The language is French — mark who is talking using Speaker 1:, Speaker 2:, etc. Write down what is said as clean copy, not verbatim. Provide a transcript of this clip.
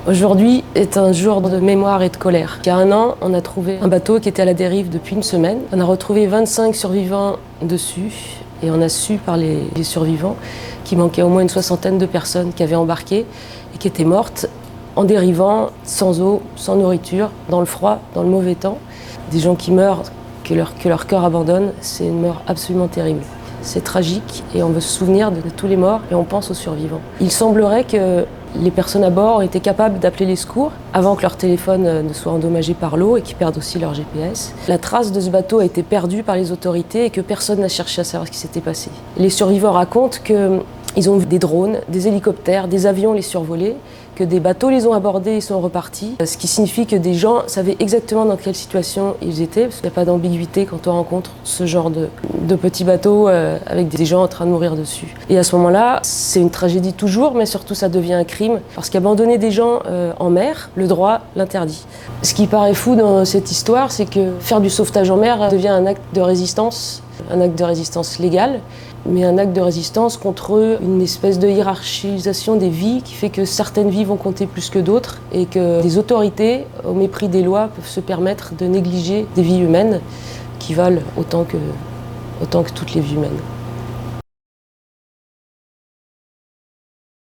Speaker 1: Aujourd'hui est un jour de mémoire et de colère. Il y a 1 an, on a trouvé un bateau qui était à la dérive depuis une semaine. On a retrouvé 25 survivants dessus et on a su par les survivants qu'il manquait au moins une 60aine de personnes qui avaient embarqué et qui étaient mortes en dérivant, sans eau, sans nourriture, dans le froid, dans le mauvais temps. Des gens qui meurent, que leur cœur abandonne, c'est une mort absolument terrible. C'est tragique et on veut se souvenir de tous les morts et on pense aux survivants. Il semblerait que les personnes à bord étaient capables d'appeler les secours avant que leur téléphone ne soit endommagé par l'eau et qu'ils perdent aussi leur GPS. La trace de ce bateau a été perdue par les autorités et que personne n'a cherché à savoir ce qui s'était passé. Les survivants racontent qu'ils ont vu des drones, des hélicoptères, des avions les survoler, que des bateaux les ont abordés et sont repartis. Ce qui signifie que des gens savaient exactement dans quelle situation ils étaient, parce qu'il n'y a pas d'ambiguïté quand on rencontre ce genre de petits bateaux avec des gens en train de mourir dessus. Et à ce moment-là, c'est une tragédie toujours, mais surtout ça devient un crime, parce qu'abandonner des gens en mer, le droit l'interdit. Ce qui paraît fou dans cette histoire, c'est que faire du sauvetage en mer devient un acte de résistance légale, mais un acte de résistance contre une espèce de hiérarchisation des vies qui fait que certaines vies vont compter plus que d'autres et que les autorités, au mépris des lois, peuvent se permettre de négliger des vies humaines qui valent autant que toutes les vies humaines.